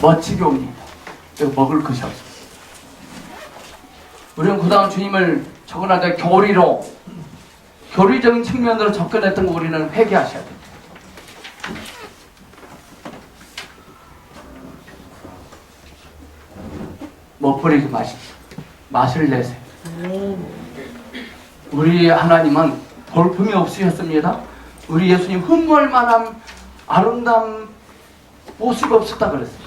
멋지게 옵니다. 먹을 것이 없습니다. 우리는 그다음 주님을 접근할 때 교리적인 측면으로 접근했던 거 우리는 회개하셔야 됩니다. 못 버리지 마십시오. 맛을 내세요. 우리 하나님은 볼품이 없으셨습니다. 우리 예수님 흠모할 만한 아름다운 모습이 없었다 그랬어요.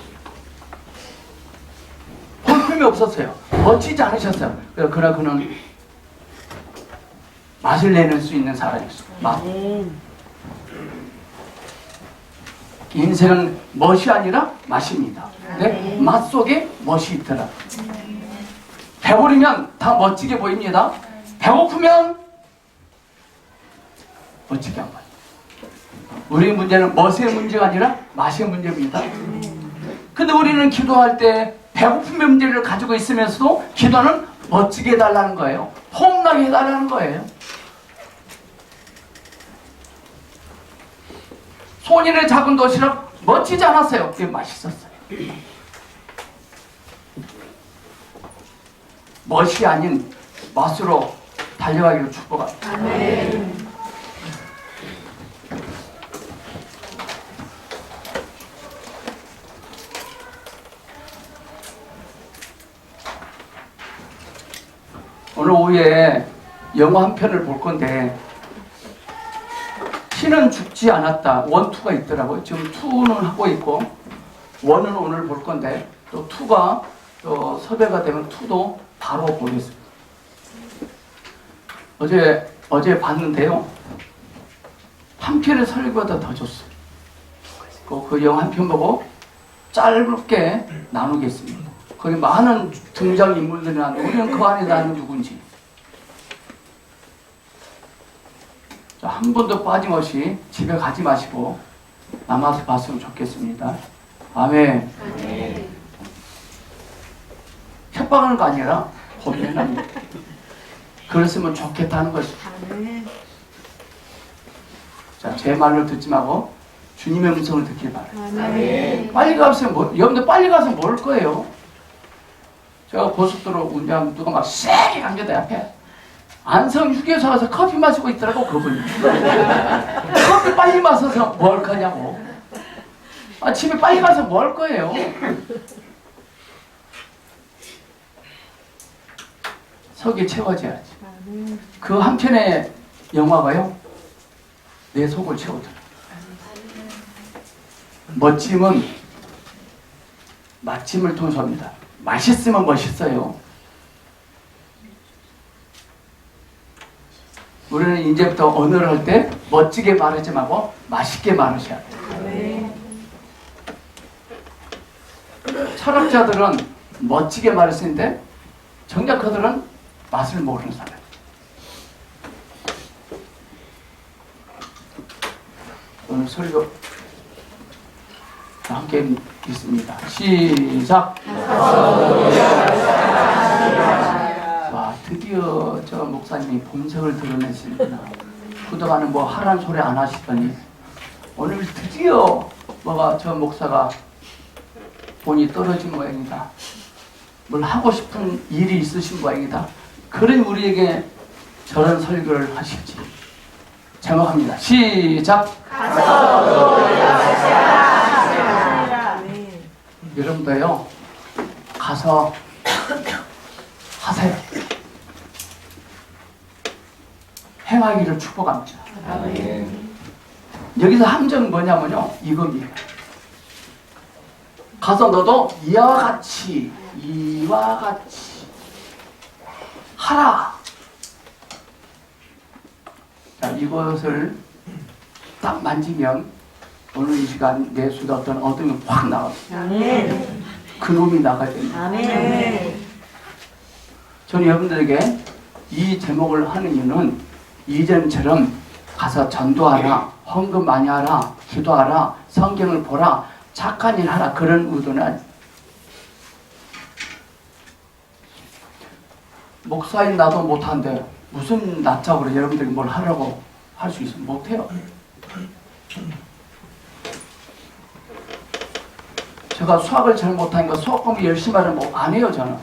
볼품이 없었어요. 멋지지 않으셨어요. 그러나 그는 맛을 내는 수 있는 사람이었어요. 맛. 인생은 멋이 아니라 맛입니다. 네? 맛 속에 멋이 있더라. 배부르면 다 멋지게 보입니다. 배고프면 멋지게 안 보여요. 우리 문제는 멋의 문제가 아니라 맛의 문제입니다. 근데 우리는 기도할 때 배고픔의 문제를 가지고 있으면서도 기도는 멋지게 해달라는 거예요. 폼나게 해달라는 거예요. 손이의 작은 도시락 멋지지 않았어요. 그게 맛있었어요. 멋이 아닌 맛으로 달려가기를 축복합니다. 아멘. 오늘 오후에 영화 한 편을 볼 건데 신은 죽지 않았다. 1, 2가 있더라고요. 지금 2는 하고 있고 1은 오늘 볼 건데 또 2가 또 섭외가 되면 2도 바로 보겠습니다. 어제 봤는데요. 한 편의 설교보다 더 좋습니다. 그 영화 한 편 보고 짧게 나누겠습니다. 거기 많은 등장인물들이 나는데 우리는 그 안에 나는 누군지 한 번도 빠짐없이 집에 가지 마시고 남아서 봤으면 좋겠습니다. 아멘. 아멘. 협박하는 거 아니라 고민합니다. 그랬으면 좋겠다는 것이죠. 자, 제 말을 듣지 말고 주님의 음성을 듣길 바라요. 아멘. 빨리 가서 여러분들 빨리 가서 뭘 거예요? 제가 고속도로 운전하면 누가 막 세게 당겨대 앞에 안성 휴게소 가서 커피 마시고 있더라고 그분이. 커피 빨리 마셔서 뭐 할 거냐고. 집에 빨리 가서 뭐 할 거예요? 속이 채워져야지. 그 한 편의 영화가요 내 속을 채우더라. 멋짐은 맛짐을 통해서 합니다. 맛있으면 멋있어요. 우리는 이제부터 언어를 할 때 멋지게 말하지 말고 맛있게 말하셔야 돼요. 철학자들은 멋지게 말했는데 정략가들은 맛을 모르는 사람. 오늘 설교 함께 읽습니다. 시작. 와, 드디어 저 목사님이 본색을 드러냈습니다. 그동안은 뭐 하란 소리 안 하시더니 오늘 드디어 뭐가 저 목사가 본이 떨어진 모양이다. 뭘 하고 싶은 일이 있으신 모양이다. 그런 우리에게 저런 설교를 하실지 제목합니다. 시작. 여러분도요 가서 하세요. 행하기를 축복합니다. 여기서 함정은 뭐냐면요 이겁니다. 가서 너도 이와 같이 하라. 자, 이것을 딱 만지면 오늘 이 시간 내 속에 어떤 어둠이 확 나왔어요. 그 놈이 나가야 됩니다. 저는 여러분들에게 이 제목을 하는 이유는 이전처럼 가서 전도하라, 헌금 많이 하라, 기도하라, 성경을 보라, 착한 일 하라 그런 의도는 아니에요. 목사인 나도 못하는데 무슨 낯짝으로 여러분들이 뭘 하라고 할 수 있으면 못해요. 제가 수학을 잘 못하니까 수학 공부 열심히 하면 뭐 안 해요, 저는.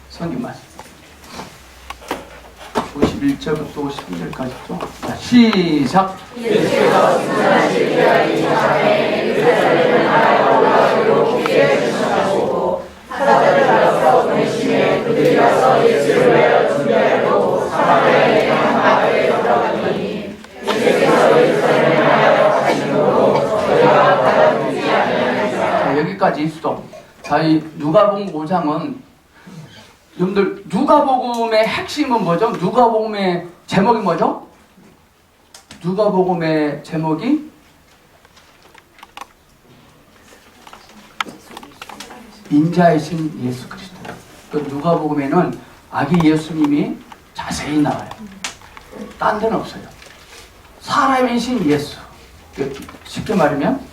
성경 말씀. 51절부터 52절까지죠. 자, 시작. 예수께서 승천하실 때까지 자매 예루살렘을 하여 올라오도록 기회해 주셨고 사자들로서 보내심에 그들이 와서 예수를 위하여 준비하려고 사마리아에 한 마을에 들어가니 예수께서 예루살렘을 하여 가시므로 저희가 받아들이지 아니하였습니다. 자, 여기까지 있어. 자, 이 누가복음 5장은 여러분들 누가복음의 핵심은 뭐죠? 누가복음의 제목이 뭐죠? 누가복음의 제목이 인자이신 예수 그리스도. 그 누가복음에는 아기 예수님이 자세히 나와요. 딴 데는 없어요. 사람이신 예수. 쉽게 말하면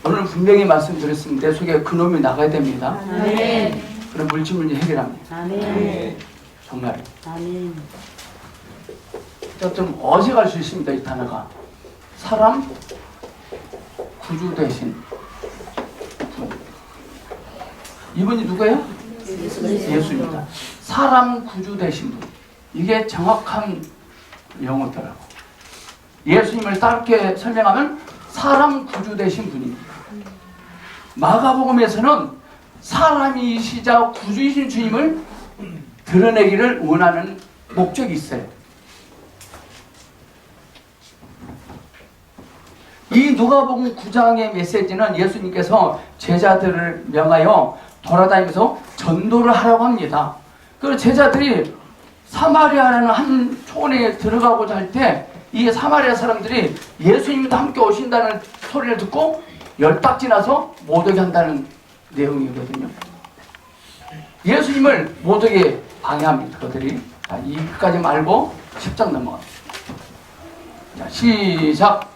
오늘 분명히 말씀드렸습니다. 내 속에 그놈이 나가야 됩니다. 아멘. 그럼 물질 문제 해결합니다. 아멘. 정말. 아멘. 좀 어색할 수 있습니다. 이 단어가. 사람 구주 대신 분. 이분이 누구예요? 예수입니다. 사람 구주 대신 분. 이게 정확한 영어더라고. 예수님을 짧게 설명하면 사람 구주 되신 분입니다. 마가복음에서는 사람이시자 구주이신 주님을 드러내기를 원하는 목적이 있어요. 이 누가복음 9장의 메시지는 예수님께서 제자들을 명하여 돌아다니면서 전도를 하라고 합니다. 그리고 제자들이 사마리아라는 한 촌에 들어가고자 할 때 이 사마리아 사람들이 예수님도 함께 오신다는 소리를 듣고 열딱 지나서 못 오게 한다는 내용이거든요. 예수님을 못 오게 방해합니다. 그들이. 자, 이까지 말고 10장 넘어갑니다. 자, 시작.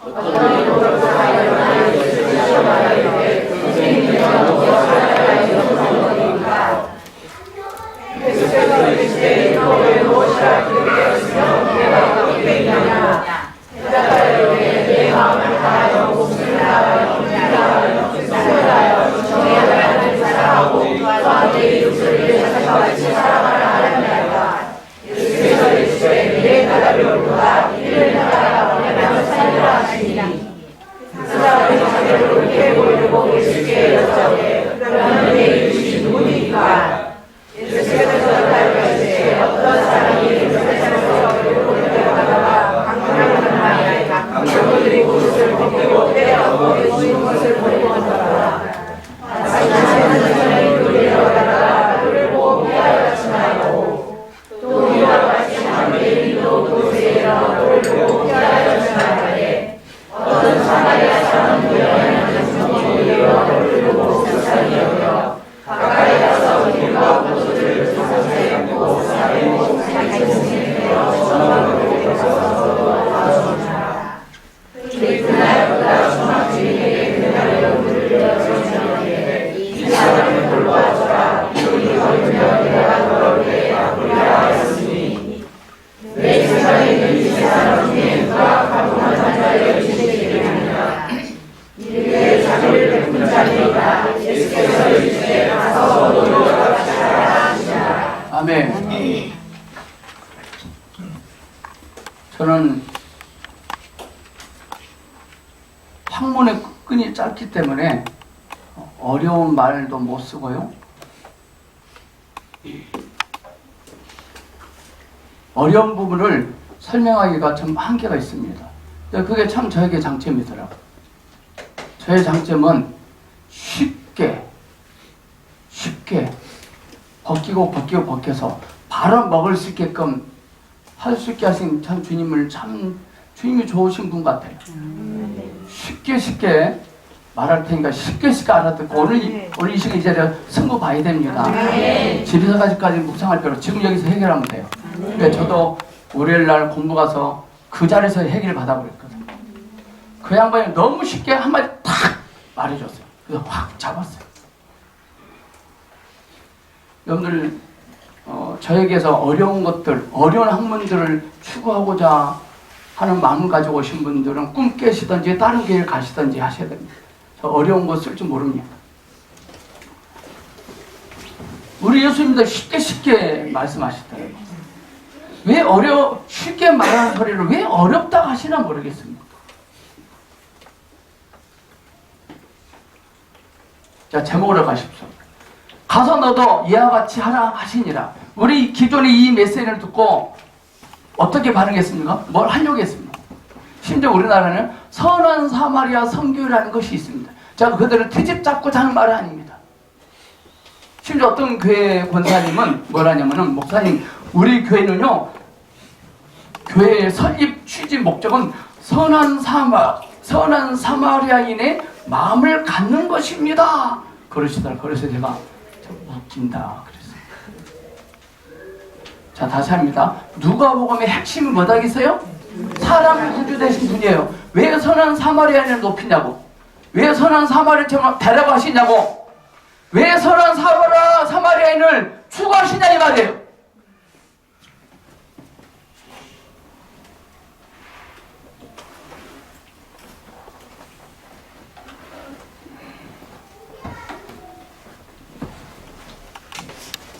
아멘. 저는 학문의 끈이 짧기 때문에 어려운 말도 못 쓰고요. 어려운 부분을 설명하기가 좀 한계가 있습니다. 그게 참 저에게 장점이더라고요. 저의 장점은 쉽게 벗겨서 바로 먹을 수 있게끔 할 수 있게 하신 참 주님을 참 주님이 좋으신 분 같아요. 쉽게 말할 테니까 쉽게 알아듣고 오늘 이 시간 이 자리에 승부 봐야 됩니다. 집에서 가지까지 묵상할 필요 지금 여기서 해결하면 돼요. 그러니까 저도 월요일날 공부 가서 그 자리에서 해결을 받아버렸거든요. 그 양반이 너무 쉽게 한마디 탁 말해줬어요. 그래서 확 잡았어요. 여러분들 저에게서 어려운 것들, 어려운 학문들을 추구하고자 하는 마음을 가지고 오신 분들은 꿈 깨시든지 다른 길을 가시든지 하셔야 됩니다. 저 어려운 거 쓸 줄 모릅니다. 우리 예수님도 쉽게 말씀하시더라고요. 왜 쉽게 말하는 소리를 왜 어렵다 하시나 모르겠습니다. 자, 제목으로 가십시오. 가서 너도 이와 같이 하라 하시니라. 우리 기존의 이 메시지를 듣고 어떻게 반응했습니까? 뭘 하려고 했습니까? 심지어 우리나라는 선한 사마리아 선교라는 것이 있습니다. 자, 그들은 트집 잡고 자는 말은 아닙니다. 심지어 어떤 교회 권사님은 뭐라냐면은, 목사님, 우리 교회는요, 교회의 설립 취지 목적은 선한 사마리아인의 마음을 갖는 것입니다. 그러시더라고요. 그래서 제가 좀 웃긴다 그랬어요. 자, 다시 합니다. 누가복음의 핵심이 뭐다겠어요? 사람을 구주되신 분이에요. 왜 선한 사마리아인을 높이냐고, 왜 선한 사마리아인을 데려가시냐고, 왜 선한 사마리아인을 추구하시냐 이 말이에요.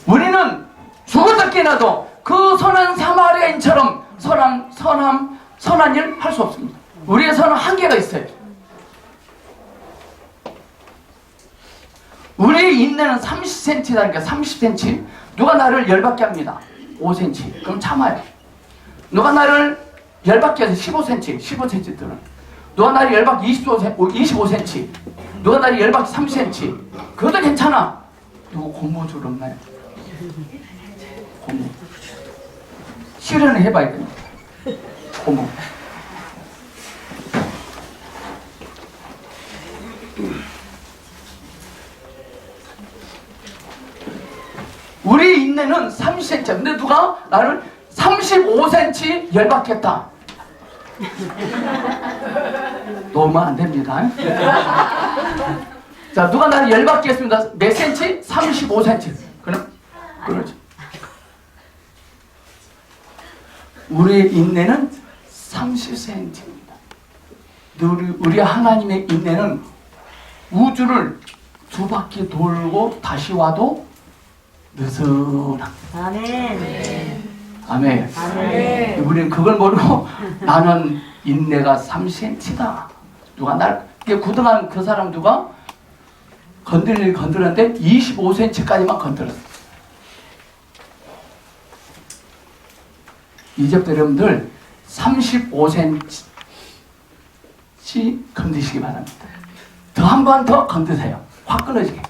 우리는 죽어도 깨나도 그 선한 사마리아인처럼 선한 일 할 수 없습니다. 우리의 선은 한계가 있어요. 우리의 인내는 30cm라니까. 30cm. 누가 나를 열받게 합니다. 5cm. 그럼 참아요. 누가 나를 열받게 해서 15cm. 15cm들은. 누가 나를 열받게 25cm. 누가 나를 열받게 30cm. 그것도 괜찮아. 누구 고무줄 없나요? 고무. 실현을 해봐야 됩니다. 고무. 우리 인내는 30cm. 근데 누가 나를 35cm 열받겠다. 놓으면 안 됩니다. 자, 누가 나를 열받게 했습니다. 몇 cm? 35cm. 그럼 그러죠. 우리의 인내는 30cm입니다. 우리 하나님의 인내는 우주를 두 바퀴 돌고 다시 와도 느슨한. 아멘. 아멘. 아멘. 우리는 그걸 모르고 나는 인내가 3cm다. 누가 날 구등한 그 사람 누가 건드렸는데 25cm까지만 건드렸어. 이제부터 여러분들 35cm 건드시기 바랍니다. 더 한 번 더 건드세요. 확 끊어지게.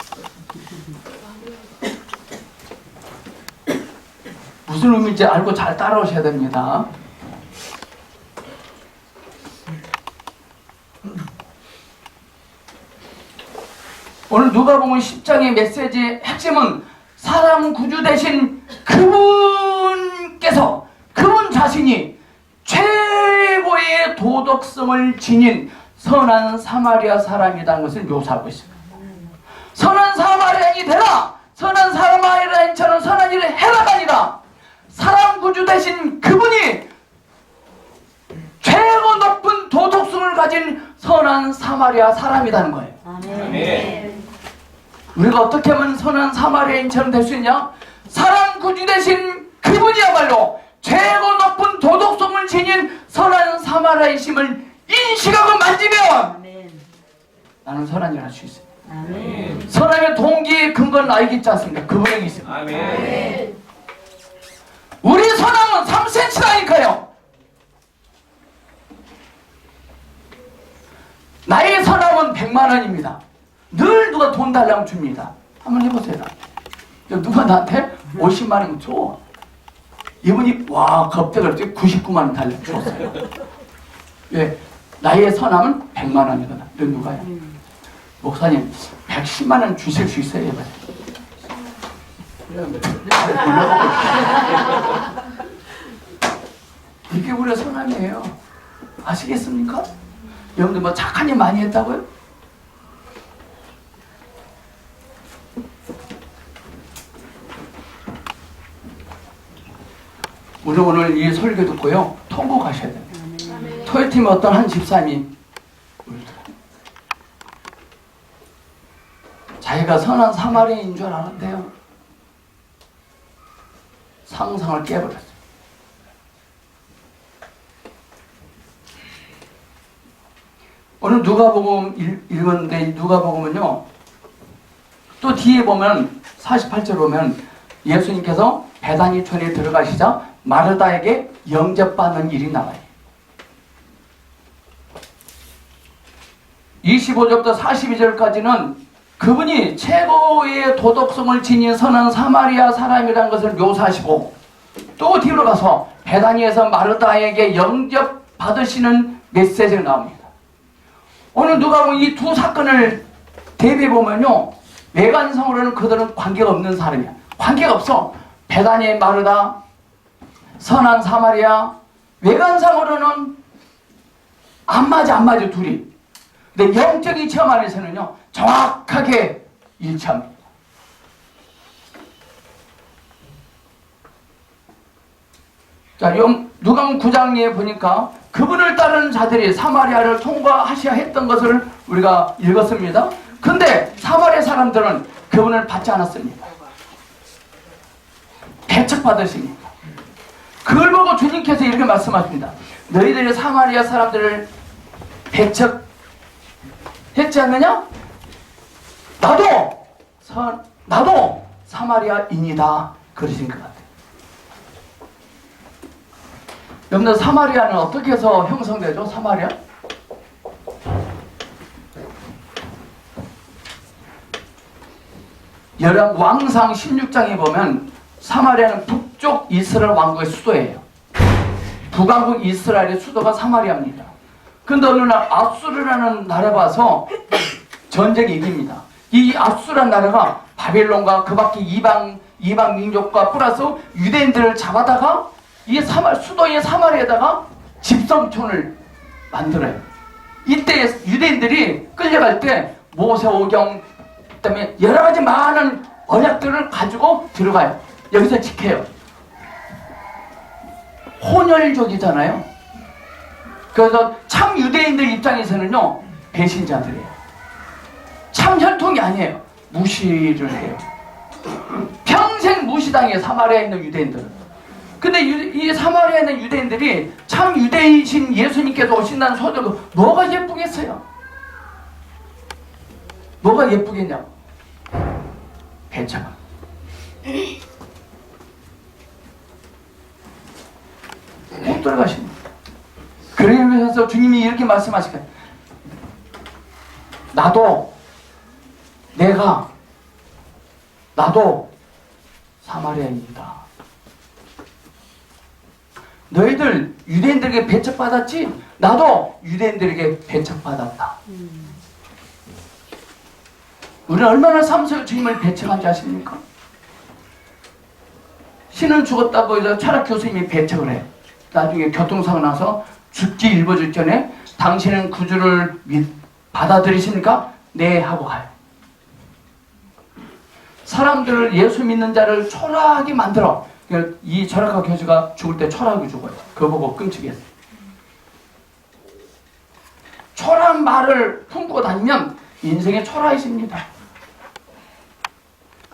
무슨 의미인지 알고 잘 따라오셔야 됩니다. 오늘 누가복음 10장의 메시지의 핵심은 사람 구주 되신 그분께서 그분 자신이 최고의 도덕성을 지닌 선한 사마리아 사람이라는 것을 묘사하고 있습니다. 선한 사마리아인이 되라! 선한 사마리아인처럼 선한 일을 해라가 아니라 사람 구주 되신 그분이 최고 높은 도덕성을 가진 선한 사마리아 사람이라는 거예요. 아멘. 우리가 어떻게 하면 선한 사마리아인처럼 될 수 있냐? 사람 구주 되신 그분이야말로 최고 높은 도덕성을 지닌 선한 사마리아이심을 인식하고 만지면 아멘. 나는 선한 일을 할 수 있어요. 아멘. 선함의 동기의 근거는 알고 있지 않습니까? 그분에게 있습니다. 아멘. 우리 선함은 3cm라니까요. 나의 선함은 100만 원입니다. 늘 누가 돈 달라고 줍니다. 한번 해보세요. 누가 나한테 50만 원 줘. 이분이 와 겁대가 99만 원 달라고 줬어요. 왜? 나의 선함은 100만 원이거든. 너 누가요? 목사님 110만 원 주실 수 있어요? 해봐요. 이게 우리의 선함이에요. 아시겠습니까? 여러분들 뭐 착한 일 많이 했다고요? 우리 오늘 이 설교 듣고요 통곡하셔야 됩니다. 토요팀에 어떤 한 집사님이 울더라. 자기가 선한 사마리아인인 줄 알았대요. 상상을 깨버렸어요. 오늘 누가복음 읽었는데 누가복음은요, 또 뒤에 보면 48절 보면 예수님께서 베다니촌에 들어가시자 마르다에게 영접받는 일이 나와요. 25절부터 42절까지는 그분이 최고의 도덕성을 지닌 선한 사마리아 사람이라는 것을 묘사하시고, 또 뒤로 가서 베다니에서 마르다에게 영접받으시는 메시지가 나옵니다. 오늘 누가복음 이 두 사건을 대비해 보면요, 외관상으로는 그들은 관계가 없는 사람이야. 관계가 없어. 베다니의 마르다, 선한 사마리아, 외관상으로는 안 맞아 둘이. 근데 영적인 체험 안에서는요, 정확하게 일치합니다. 자, 누가복음 9장에 보니까 그분을 따르는 자들이 사마리아를 통과하셔야 했던 것을 우리가 읽었습니다. 근데 사마리아 사람들은 그분을 받지 않았습니다. 배척받으십니다. 그걸 보고 주님께서 이렇게 말씀하십니다. 너희들이 사마리아 사람들을 배척했지 않느냐? 나도 사마리아인이다. 그러신 것 같아요. 여러분들, 사마리아는 어떻게 해서 형성되죠? 사마리아? 왕상 16장에 보면 사마리아는 북쪽 이스라엘 왕국의 수도예요. 북왕국 이스라엘의 수도가 사마리아입니다. 근데 어느 날 압수르라는 나라 봐서 전쟁이 이깁니다. 이 압수라는 나라가 바벨론과 그 밖에 이방 민족과 플러스 유대인들을 잡아다가 이 수도의 사마리아에다가 집성촌을 만들어요. 이때 유대인들이 끌려갈 때 모세오경, 그다음에 여러 가지 많은 언약들을 가지고 들어가요. 여기서 지켜요. 혼혈족이잖아요. 그래서 참 유대인들 입장에서는요, 배신자들이에요. 참 혈통이 아니에요. 무시를 해요. 평생 무시당해요, 사마리아에 있는 유대인들은. 근데 이 사마리아에 있는 유대인들이 참 유대이신 예수님께서 오신다는 소식을 뭐가 예쁘겠어요? 뭐가 예쁘겠냐고. 배척. 못 들어가십니다. 그러면서 주님이 이렇게 말씀하시거든요. 나도 사마리아인이다. 너희들 유대인들에게 배척받았지? 나도 유대인들에게 배척받았다. 우리는 얼마나 삼수의 주님을 배척한지 아십니까? 신은 죽었다고 해서 철학 교수님이 배척을 해요. 나중에 교통사고 나서 죽기 일보 직전에 당신은 구주를 받아들이십니까? 네 하고 가요. 사람들을, 예수 믿는 자를 초라하게 만들어. 이 철학과 교수가 죽을 때 초라하게 죽어요. 그거 보고 끔찍했어요. 초라한 말을 품고 다니면 인생에 초라해집니다.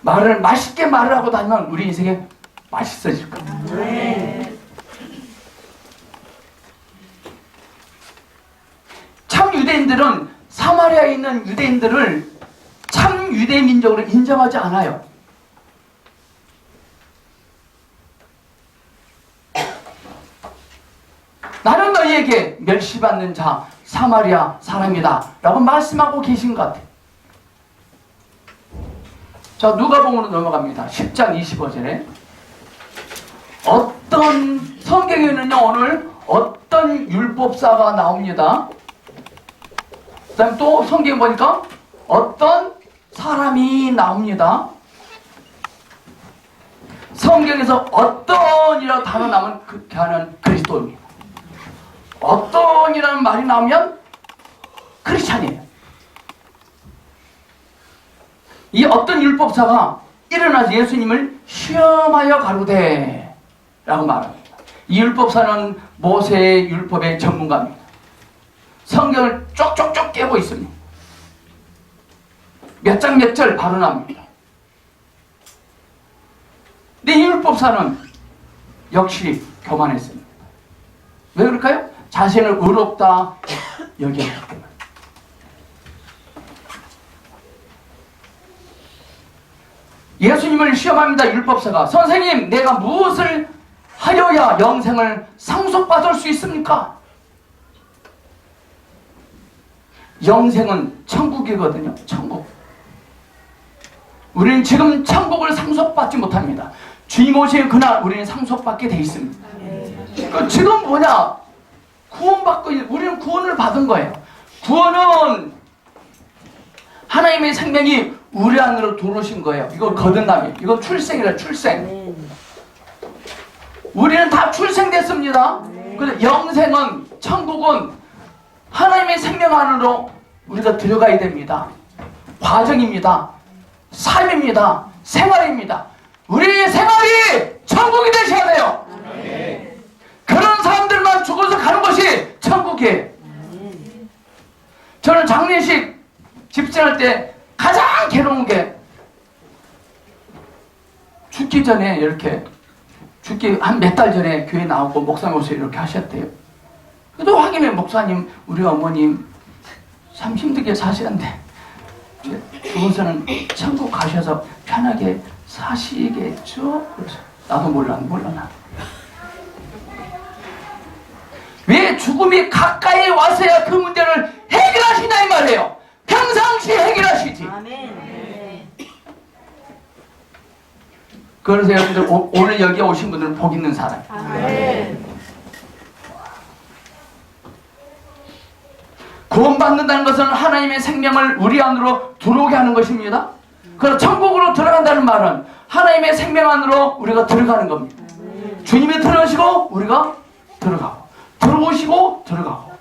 맛있게 말을 하고 다니면 우리 인생에 맛있어질 겁니다. 네. 참 유대인들은 사마리아에 있는 유대인들을 참 유대 민족으로 인정하지 않아요. 나는 너희에게 멸시받는 자 사마리아 사람이다 라고 말씀하고 계신 것 같아요. 자, 누가복음으로 넘어갑니다. 10장 25절에 어떤 성경에는요, 오늘 어떤 율법사가 나옵니다. 그 다음에 또 성경 보니까 어떤 사람이 나옵니다. 성경에서 어떤이라고 단어 나오면 그렇게 하는 그리스도입니다. 어떤이라는 말이 나오면 크리스찬이에요. 이 어떤 율법사가 일어나서 예수님을 시험하여 가로되 라고 말합니다. 이 율법사는 모세의 율법의 전문가입니다. 성경을 쪽쪽쪽 깨고 있습니다. 몇 장 몇 절 발언합니다. 근데 이 율법사는 역시 교만했습니다. 왜 그럴까요? 자신을 의롭다 여겼기 때문에. 예수님을 시험합니다. 율법사가. 선생님, 내가 무엇을 하여야 영생을 상속받을 수 있습니까? 영생은 천국이거든요. 천국. 우리는 지금 천국을 상속받지 못합니다. 주님 오실 그날 우리는 상속받게 돼 있습니다. 지금 뭐냐? 구원받고 우리는 구원을 받은 거예요. 구원은 하나님의 생명이 우리 안으로 들어오신 거예요. 이거 거듭남이에요. 이거 출생이라 출생. 우리는 다 출생됐습니다. 근데 영생은, 천국은 하나님의 생명 안으로 우리가 들어가야 됩니다. 과정입니다. 삶입니다. 생활입니다. 우리의 생활이 천국이 되셔야 돼요. 그런 사람들만 죽어서 가는 것이 천국이에요. 저는 장례식 집사할 때 가장 괴로운 게 죽기 전에 이렇게 죽기 한 몇 달 전에 교회 나오고 목사님 오세요 이렇게 하셨대요. 그래도 확인해 목사님 우리 어머님 참 힘들게 사시는데 죽어서는 천국 가셔서 편하게 사시겠죠? 그래서 나도 몰라 나. 왜 죽음이 가까이 와서야 그 문제를 해결하시냐 이 말이에요. 평상시에 해결하시지. 그래서 여러분들 오늘 여기 오신 분들은 복 있는 사람. 구원받는다는 것은 하나님의 생명을 우리 안으로 들어오게 하는 것입니다. 그래서 천국으로 들어간다는 말은 하나님의 생명 안으로 우리가 들어가는 겁니다. 주님이 들어오시고 우리가 들어가고, 들어오시고 들어가고.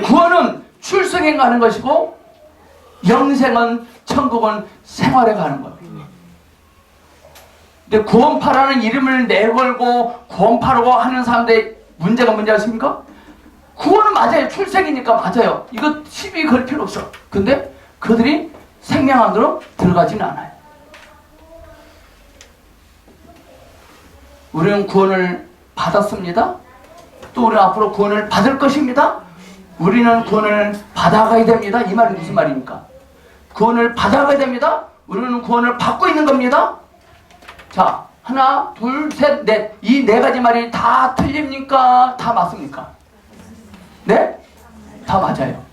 구원은 출생에 가는 것이고 영생은, 천국은 생활에 가는 거예요. 근데 구원파라는 이름을 내걸고 구원파라고 하는 사람들의 문제가 뭔지 아십니까? 구원은 맞아요. 출생이니까 맞아요. 이거 시비 걸 필요 없어. 근데 그들이 생명 안으로 들어가지는 않아요. 우리는 구원을 받았습니다. 또 우리는 앞으로 구원을 받을 것입니다. 우리는 구원을 받아가야 됩니다. 이 말은 무슨 말입니까? 구원을 받아가야 됩니다. 우리는 구원을 받고 있는 겁니다. 자, 하나, 둘, 셋, 넷. 이 네 가지 말이 다 틀립니까? 다 맞습니까? 네? 다 맞아요.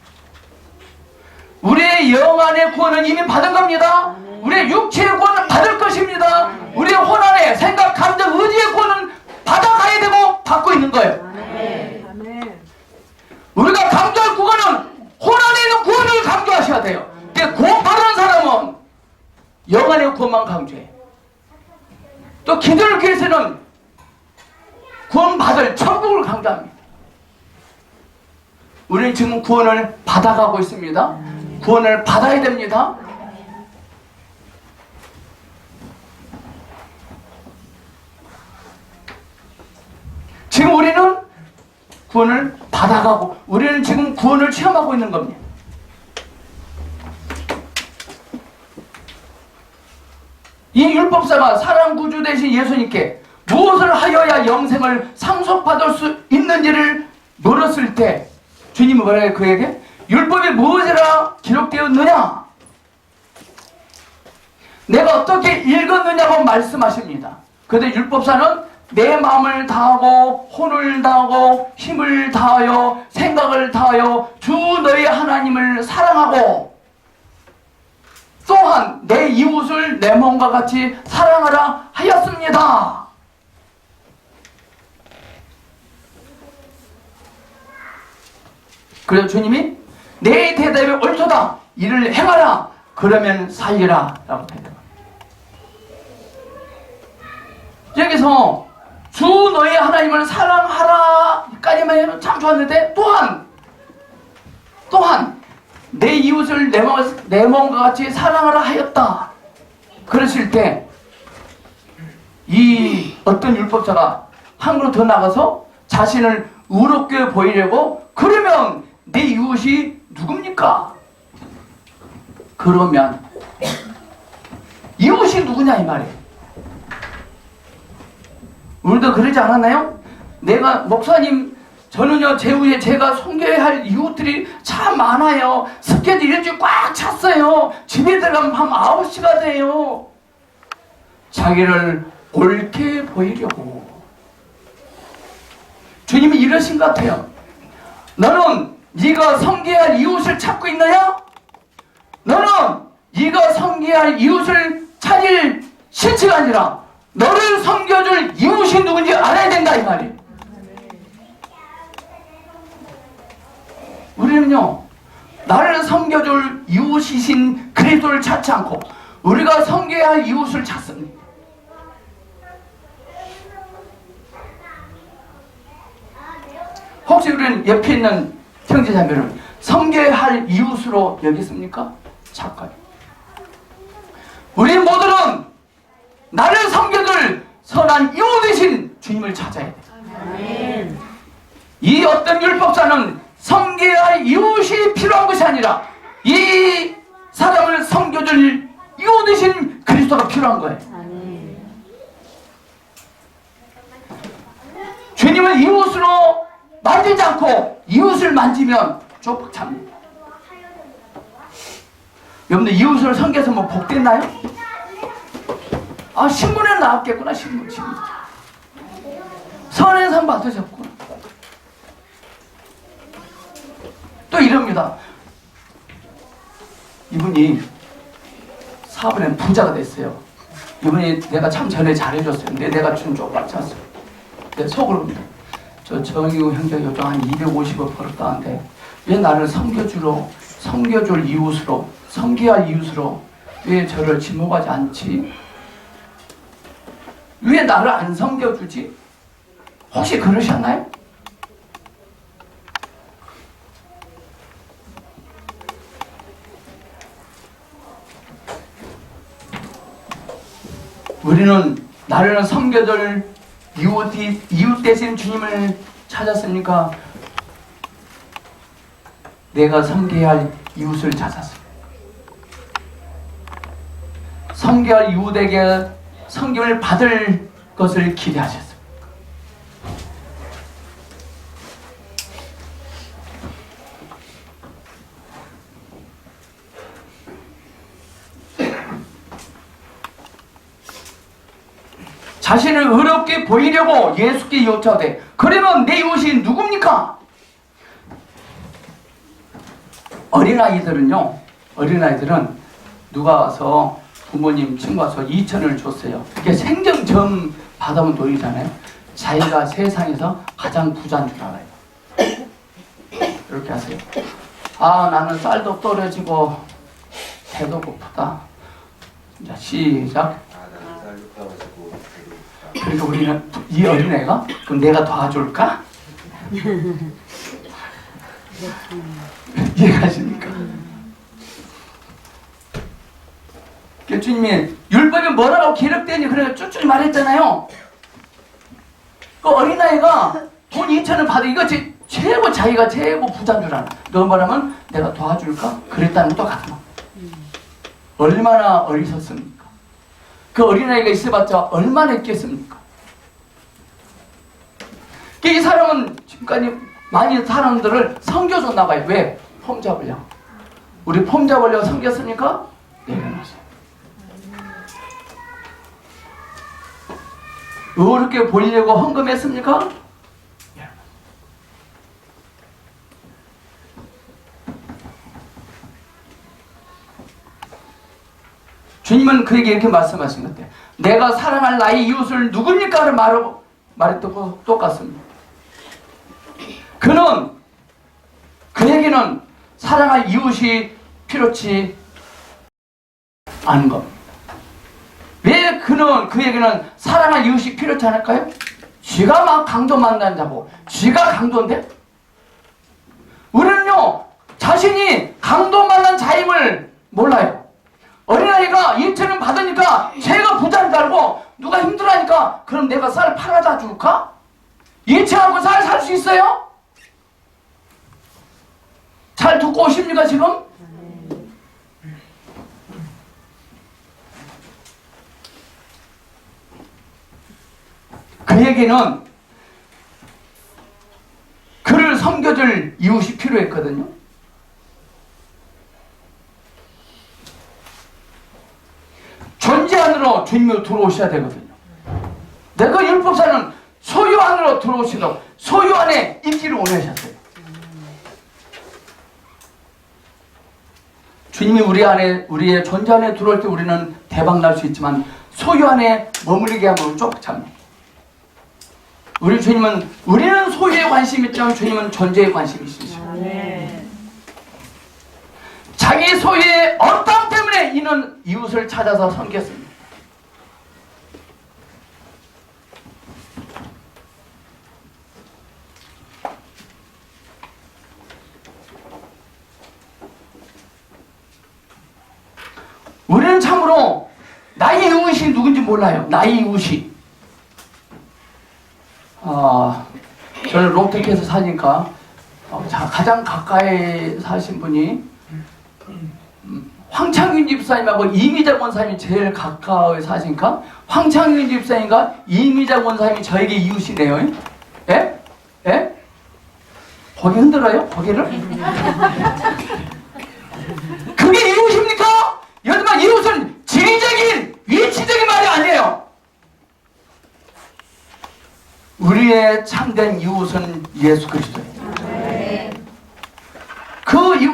우리의 영안의 구원은 이미 받은 겁니다. 우리의 육체의 구원은 받을 것입니다. 우리의 혼안의 생각, 감정, 의지의 구원은 받아가야 되고 받고 있는 거예요. 우리가 강조할 구원은 혼안에 있는 구원을 강조하셔야 돼요. 구원 받는 사람은 영안의 구원만 강조해. 또 기도를 위해서는 구원받을 천국을 강조합니다. 우리는 지금 구원을 받아가고 있습니다. 구원을 받아야 됩니다. 지금 우리는 구원을 받아가고 우리는 지금 구원을 체험하고 있는 겁니다. 이 율법사가 사랑 구주 되신 예수님께 무엇을 하여야 영생을 상속받을 수 있는지를 물었을 때 주님은 뭐라고 해요? 그에게 율법이 무엇이라 기록되었느냐? 내가 어떻게 읽었느냐고 말씀하십니다. 그런데 율법사는 내 마음을 다하고 혼을 다하고 힘을 다하여 생각을 다하여 주 너의 하나님을 사랑하고 또한 내 이웃을 내 몸과 같이 사랑하라 하였습니다. 그래서 주님이 내 대답이 옳도다. 이를 행하라. 그러면 살리라. 라고 대답합니다. 여기서 주 너의 하나님을 사랑하라 까지만 해도 참 좋았는데 또한 내 이웃을 내 몸과 같이 사랑하라 하였다. 그랬을 때 이 어떤 율법자가 한 걸음 더 나가서 자신을 의롭게 보이려고 그러면 내 이웃이 누굽니까? 그러면 이웃이 누구냐 이 말이에요. 우리도 그러지 않았나요? 내가 목사님 저는요 제 후에 제가 섬겨야 할 이웃들이 참 많아요. 스케줄 일주일 꽉 찼어요. 집에 들어가면 밤 9시가 돼요. 자기를 옳게 보이려고. 주님이 이러신 것 같아요. 너는 네가 섬겨야 할 이웃을 찾고 있느냐? 너는 네가 섬겨야 할 이웃을 찾을 실체가 아니라 너를 섬겨줄 이웃이 누군지 알아야 된다 이 말이에요. 우리는요 나를 섬겨줄 이웃이신 그리스도를 찾지 않고 우리가 섬겨야 할 이웃을 찾습니다. 혹시 우리는 옆에 있는 형제자매를 섬겨야 할 이웃으로 여기십니까? 착각요. 우리 모두는 나를 섬겨줄 선한 이웃 되신 주님을 찾아야 돼. 이 어떤 율법사는 섬겨야 할 이웃이 필요한 것이 아니라 이 사람을 섬겨줄 이웃 되신 그리스도가 필요한 거예요. 주님을 이웃으로 만지지 않고 이웃을 만지면 쭉 잡니다. 여러분들 이웃을 섬겨서 뭐 복됐나요? 아 신문에 나왔겠구나. 신문 선한 상 받으셨구나. 또 이럽니다. 이분이 사업에 부자가 됐어요. 이분이 내가 참 전에 잘해줬어요. 근데 내가 좀 조금 찼어요. 내 속으로 저 정의우 형제가 요즘 한 250억 벌었다는데 왜 나를 섬겨줄 이웃으로 섬겨야 할 이웃으로 왜 저를 지목하지 않지? 왜 나를 안 섬겨주지? 혹시 그러셨나요? 우리는 나를 섬겨줄 이웃 대신 주님을 찾았습니까? 내가 섬겨야 할 이웃을 찾았습니다. 섬겨야 할 이웃에게 섬김을 받을 것을 기대하셨습니다. 자신을 의롭게 보이려고 예수께 요청하되 그러면 내 이웃이 누굽니까? 어린아이들은 누가 와서 부모님 친구 와서 2,000원을 줬어요. 이게 생정점 받아온 돈이잖아요. 자기가 세상에서 가장 부자인 줄 알아요. 이렇게 하세요. 아 나는 쌀도 떨어지고 배도 고프다. 자 시작. 그러니까 우리는 이 어린애가 그럼 내가 도와줄까? 이해가십니까? 주님이 율법이 뭐라고 기록되니 그래 쭉쭉 말했잖아요. 그 어린아이가 돈 2,000원 받아 이거 최고 자기가 최고 부자인 줄 알아. 너 말하면 내가 도와줄까? 그랬다는 것도 같아. 얼마나 어리석습니까? 그 어린아이가 있어봤자 얼마나 있겠습니까? 이 사람은 지금까지 많이 사람들을 섬겨줬나 봐요. 왜? 폼 잡으려고. 우리 폼 잡으려고 섬겼습니까? 내려놓으세요. 의롭게 보이려고 헌금했습니까? 주님은 그에게 이렇게 말씀하신 것 같아요. 내가 사랑할 나의 이웃을 누굽니까? 말했던 똑같습니다. 그에게는 사랑할 이웃이 필요치 않은 겁니다. 왜 그에게는 사랑할 이웃이 필요치 않을까요? 쥐가 막 강도 만난 자고 쥐가 강도인데 우리는요 자신이 강도 만난 자임을 몰라요. 어린아이가 2,000원 받으니까 제가 부자인 줄 알고 누가 힘들어하니까 그럼 내가 쌀 팔아다 줄까? 예측하고 살 수 있어요? 잘 듣고 오십니까 지금? 그에게는 그를 섬겨줄 이웃이 필요했거든요. 존재 안으로 주님으로 들어오셔야 되거든요. 내가 율법사는 소유 안으로 들어오시도록 소유 안에 있기를 원하셨어요. 주님이 우리의 존재 안에 들어올 때 우리는 대박 날 수 있지만 소유 안에 머무르게 하면 쪽 잡니다. 우리 주님은 우리는 소유에 관심이 있지만 주님은 존재에 관심이 있으시죠. 자기 소유의 어떤 때문에 이는 이웃을 찾아서 섬겼습니다. 우리는 참으로 나의 이웃이 누군지 몰라요. 나의 이웃이. 저는 롯데캐에서 사니까 가장 가까이 사신 분이 황창균 집사님하고 이미자 권사님이 제일 가까이 사시니까 황창균 집사님과 이미자 권사님이 저에게 이웃이네요. 예? 예? 고개 흔들어요? 고개를? 그게 이웃입니까? 여러분, 이웃은 지리적인 위치적인 말이 아니에요. 우리의 참된 이웃은 예수 그리스도예요.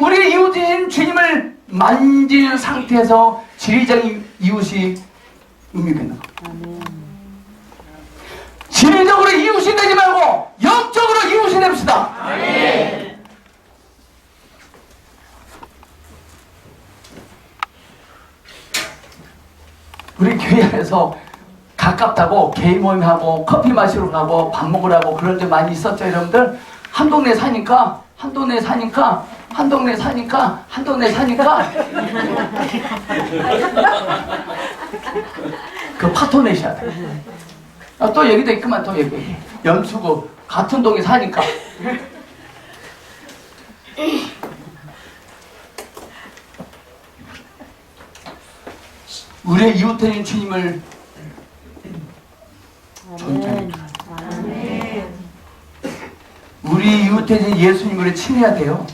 우리의 이웃인 주님을 만진 상태에서 지리적인 이웃이 의미가 있는 거예요. 지리적으로 이웃이 되지 말고 영적으로 이웃이 됩시다. 우리 교회 안에서 가깝다고 개인 모임하고 커피 마시러 가고 밥 먹으러 가고 그런 데 많이 있었죠. 여러분들 한 동네 사니까 그 파토 내셔야 돼. 또 여기도 있구만. 또 여기 연수구 같은 동에 사니까 우리의 이웃된 주님을 존중합니다. 우리 이웃된 예수님을 친해야 돼요.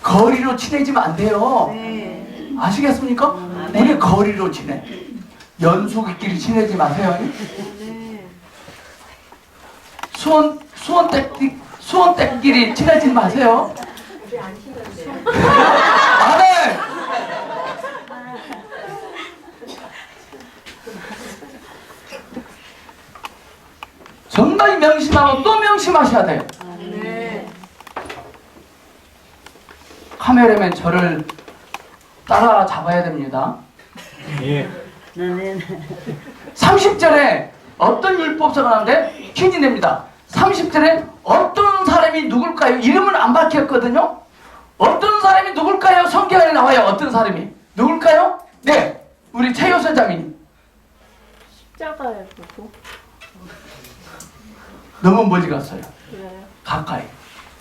거리로 친해지면 안 돼요. 아시겠습니까? 우리 거리로 친해. 연수끼리 친해지지 마세요. 수원댁끼리 친해지지 마세요. 안 해! 정말 명심하고 또 명심하셔야 돼요. 카메라맨 저를 따라잡아야 됩니다. 30절에 어떤 율법서가 나오는데 퀴즈 냅니다. 30절에 어떤 사람이 누굴까요? 이름은 안 밝혔거든요. 어떤 사람이 누굴까요? 성경에 나와요. 어떤 사람이 누굴까요? 네, 우리 최효선 자매님. 십자가에 보고 너무 멀리 갔어요. 그래요? 가까이.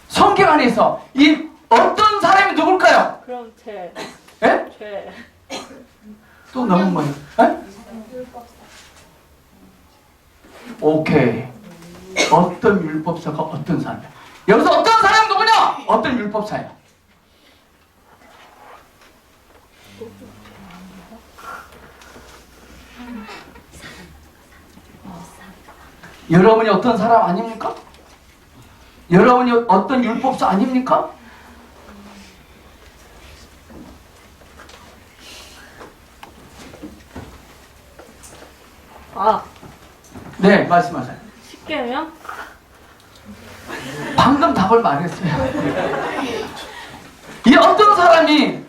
성경 안에서 이 어떤 사람이 누굴까요? 그럼 죄. 예? 또 너무 멀리. 예? 오케이. 어떤 율법사가 어떤 사람이야? 여기서 어떤 사람이 누구냐? 어떤 율법사야? 여러분이 어떤 사람 아닙니까? 여러분이 어떤 율법사 아닙니까? 네, 말씀하세요. 십계명? 방금 답을 말했어요. 이 어떤 사람이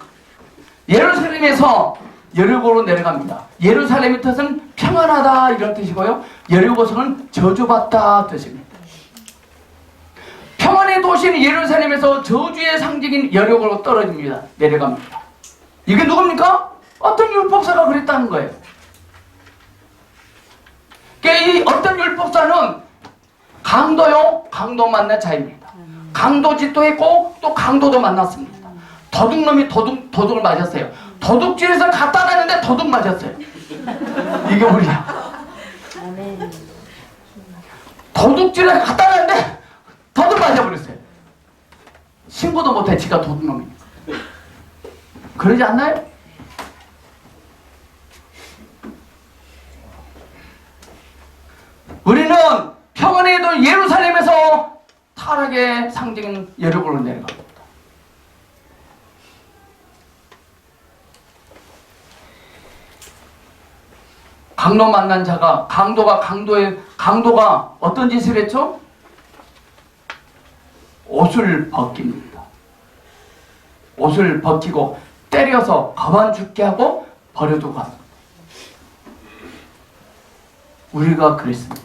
예루살렘에서 여리고로 내려갑니다. 예루살렘의 뜻은 평안하다 이런 뜻이고요. 여리고성은 저주받다 뜻입니다. 평안의 도시인 예루살렘에서 저주의 상징인 여리고로 떨어집니다. 내려갑니다. 이게 누굽니까? 어떤 율법사가 그랬다는 거예요. 그러니까 이 어떤 율법사는 강도요, 강도 만난 자입니다. 강도짓도 했고 또 강도도 만났습니다. 도둑놈이 도둑을 맞았어요. 도둑질에서 갖다 놨는데 도둑 맞았어요. 이게 우리야. 도둑질에 갖다 놨는데 도둑 맞아버렸어요. 신고도 못해, 지가 도둑놈이. 그러지 않나요? 우리는 평안에도 예루살렘에서 타락의 상징인 예루살렘으로 내려갑니다. 강도 만난 자가 강도가 어떤 짓을 했죠? 옷을 벗깁니다. 옷을 벗기고 때려서 가만 죽게 하고 버려두고 갑니다. 우리가 그랬습니다.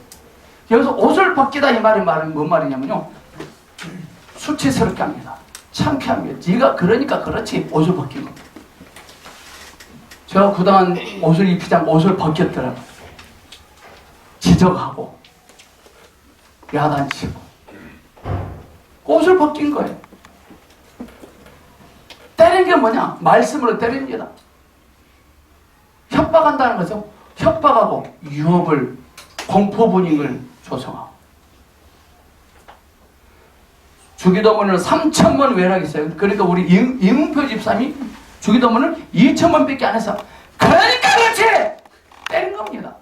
여기서 옷을 벗기다 이 말은 뭔 말이냐면요, 수치스럽게 합니다. 창피합니다. 네가 그러니까 그렇지, 옷을 벗긴 겁니다. 제가 그동안 옷을 입히지 않고 옷을 벗겼더라고요. 지적하고 야단치고 옷을 벗긴 거예요. 때리는 게 뭐냐? 말씀으로 때립니다. 협박한다는 거죠. 협박하고 유혹을, 공포 분위기를 조성하고. 주기도문을 3,000번 외락했어요. 그러니까 우리 이문표 집사님이 주기도문을 2,000번밖에 안 해서, 그러니까 그렇지! 때린 겁니다.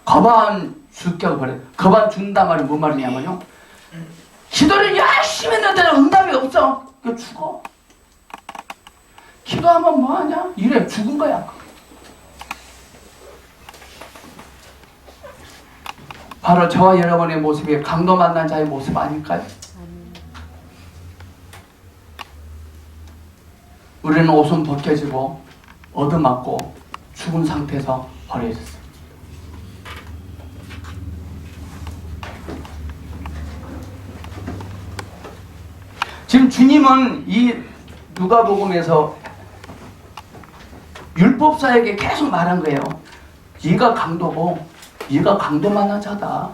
거반 죽게 하고 버려요. 거반 준다 말이 뭔 말이냐면요, 기도를 열심히 했는데 응답이 없어. 그 죽어. 기도하면 뭐하냐? 이래, 죽은 거야. 바로 저와 여러분의 모습이 강도 만난 자의 모습 아닐까요? 우리는 옷은 벗겨지고 얻어맞고 죽은 상태에서 버려졌어요. 지금 주님은 이 누가복음에서 율법사에게 계속 말한 거예요. 네가 강도고 네가 강도 만난 자다.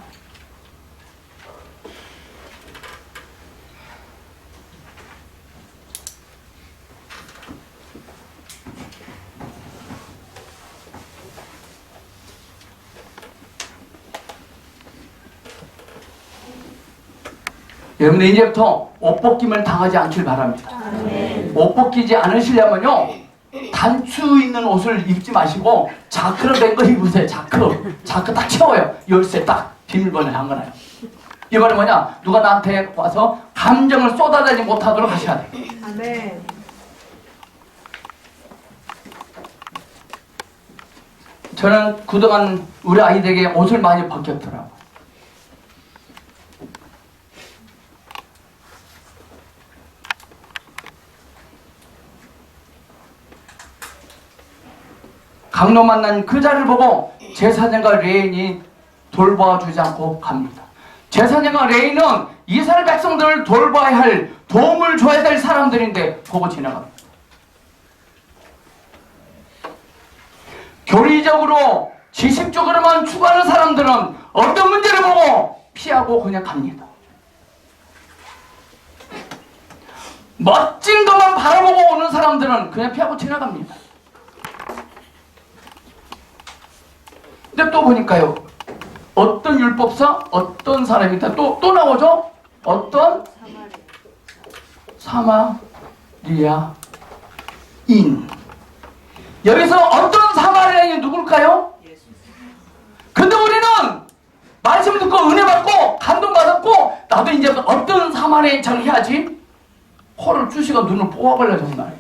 여러분, 이제부터 옷 벗김을 당하지 않길 바랍니다. 옷 벗기지 않으시려면요, 단추 있는 옷을 입지 마시고 자크로 된 거 입으세요. 자크 딱 채워요. 열쇠 딱 비밀번호 잠가놔요. 이 말은 뭐냐? 누가 나한테 와서 감정을 쏟아내지 못하도록 하셔야 돼요. 아멘. 저는 그동안 우리 아이들에게 옷을 많이 벗겼더라고요. 강로 만난 그 자를 보고 제사장과 레인이 돌봐주지 않고 갑니다. 제사장과 레인은 이스라엘 백성들을 돌봐야 할, 도움을 줘야 될 사람들인데 보고 지나갑니다. 교리적으로 지식적으로만 추구하는 사람들은 어떤 문제를 보고 피하고 그냥 갑니다. 멋진 것만 바라보고 오는 사람들은 그냥 피하고 지나갑니다. 근데 또 보니까요, 어떤 율법사, 어떤 사람이 또 나오죠? 어떤? 사마리아인. 여기서 어떤 사마리아인이 누굴까요? 근데 우리는 말씀 듣고 은혜 받고 감동받았고, 나도 이제 어떤 사마리아인처럼 해야지? 코를 쑤시고 눈을 뽑아버려 정말.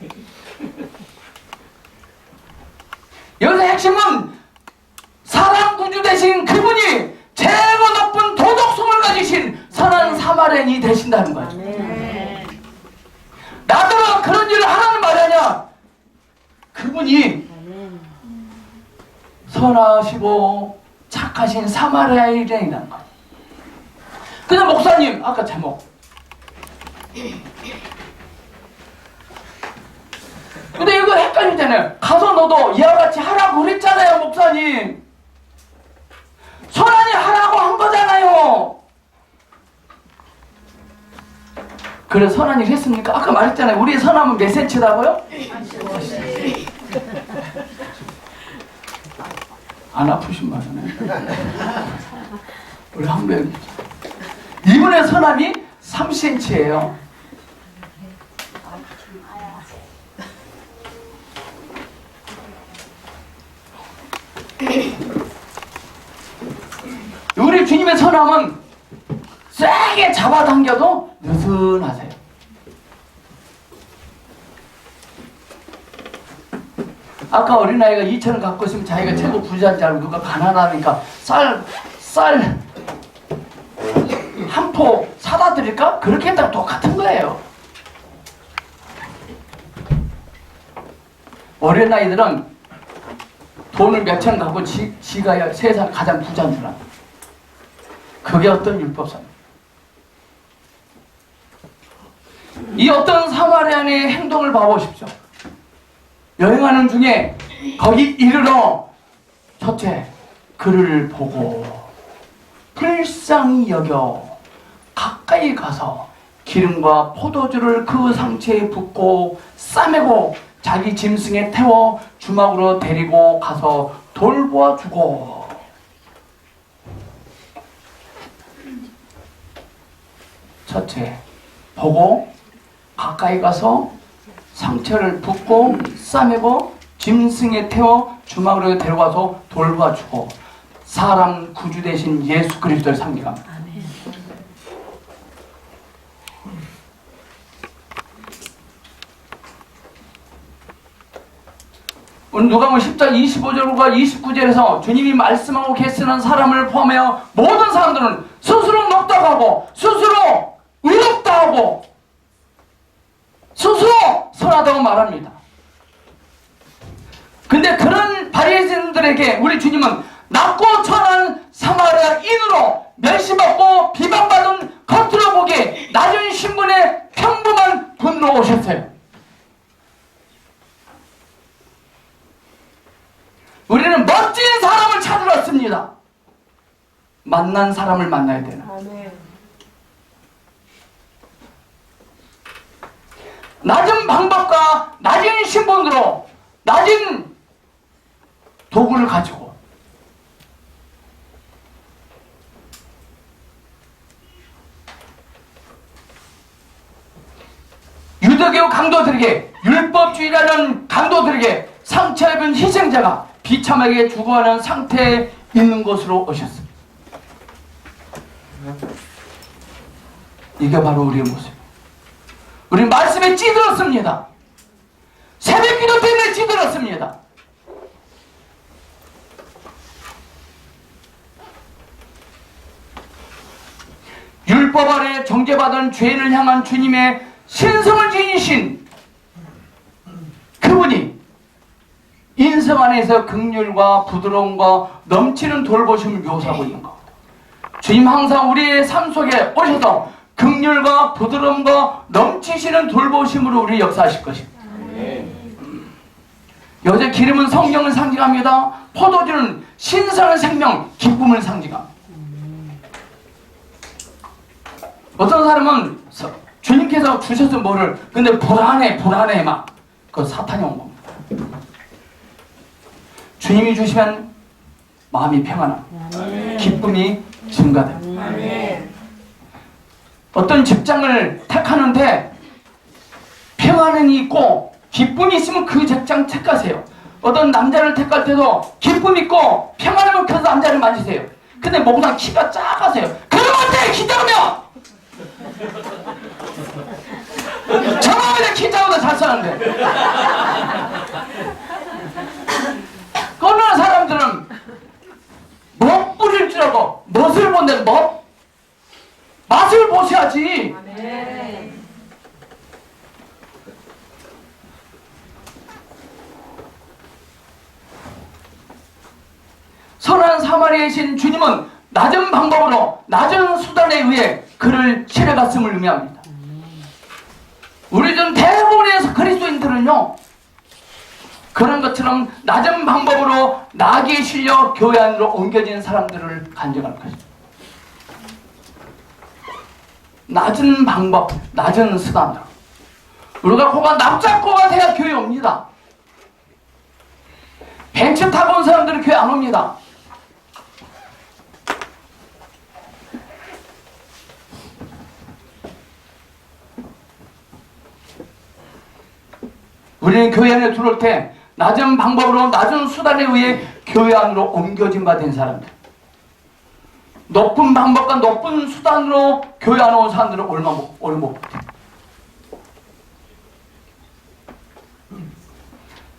여기서 핵심은 사람 구주 되신 그분이 최고 높은 도덕성을 가지신 선한 사마리아인이 되신다는 거죠. 나도 그런 일을 하라는 말이 아니야. 그분이 선하시고 착하신 사마리아인이라는 거예요. 근데 목사님, 아까 제목, 근데 이거 헷갈리잖아요. 가서 너도 이와 같이 하라고 그랬잖아요, 목사님. 그래 선한 일 했습니까? 아까 말했잖아요. 우리의 선함은 몇 센치라고요? 안 아프신 말이네. 우리 한배님 이분의 선함이 3cm예요. 우리 주님의 선함은 세게 잡아당겨도 느슨하세요. 아까 어린아이가 2,000원 갖고 있으면 자기가 최고 부자인 줄 알고 누가 가난하니까 쌀 한 포 사다 드릴까? 그렇게 했다가 똑같은 거예요. 어린아이들은 돈을 몇천 갖고 지가 세상 가장 부자인 줄 알아. 그게 어떤 율법상. 이 어떤 사마리아인의 행동을 봐보십시오. 여행하는 중에 거기 이르러 첫째 그를 보고 불쌍히 여겨 가까이 가서 기름과 포도주를 그 상체에 붓고 싸매고 자기 짐승에 태워 주막으로 데리고 가서 돌보아 주고. 첫째 보고 가까이 가서 상처를 붓고 싸매고 짐승에 태워 주막으로 데려가서 돌보아 주고. 사람 구주 대신 예수 그리스도를 상징합니다. 오늘 누가복음 10장 25절과 29절에서 주님이 말씀하고 계시는 사람을 포함하여 모든 사람들은 스스로 넉다하고 스스로 의롭다하고 스스로 선하다고 말합니다. 근데 그런 바리새인들에게 우리 주님은 낮고 천한 사마리아인으로 멸시받고 비방받은 겉으로 보기에 낮은 신분의 평범한 분으로 오셨어요. 우리는 멋진 사람을 찾으러 왔습니다. 만난 사람을 만나야 되나? 낮은 방법과 낮은 신분으로 낮은 도구를 가지고 유대교 강도들에게 율법주의라는 강도들에게 상처 입은 희생자가 비참하게 죽어가는 상태에 있는 곳으로 오셨습니다. 이게 바로 우리의 모습. 우리 말씀에 찌들었습니다. 새벽기도 때문에 찌들었습니다. 율법 아래 정죄받은 죄를 향한 주님의 신성을 지니신 그분이 인성 안에서 긍휼과 부드러움과 넘치는 돌보심을 묘사하고 있는 겁니다. 주님 항상 우리의 삶 속에 오셔서 긍휼과 부드러움과 넘치시는 돌보심으로 우리 역사하실 것입니다. 여제 기름은 성령을 상징합니다. 포도주는 신선한 생명, 기쁨을 상징합니다. 어떤 사람은 주님께서 주셔서 뭐를 근데 불안해 막 그 사탄이 온 겁니다. 주님이 주시면 마음이 평안합니다. 기쁨이 증가됩니다. 어떤 직장을 택하는데 평안이 있고 기쁨이 있으면 그 직장 택하세요. 어떤 남자를 택할 때도 기쁨 있고 평안하면 그 남자를 만지세요. 근데 목상 키가 작아세요. 그러면 어때? 키 작으면! 저놈의 키 작아도 잘 사는데. 어느 사람들은 멋 부릴 줄 알고 멋을 본다는 멋? 맛을 보셔야지. 선한 사마리아이신 주님은 낮은 방법으로 낮은 수단에 의해 그를 치러갔음을 의미합니다. 우리 좀 대부분의 그리스도인들은요 그런 것처럼 낮은 방법으로 나귀에 실려 교회 안으로 옮겨진 사람들을 간증할 것입니다. 낮은 방법, 낮은 수단으로 우리가 코가 납작코가 돼야 교회 옵니다. 벤츠 타고 온 사람들은 교회 안 옵니다. 우리는 교회 안에 들어올 때 낮은 방법으로 낮은 수단에 의해 교회 안으로 옮겨진 바 된 사람들, 높은 방법과 높은 수단으로 교회 안에 온 사람들은 오래 못 버텨.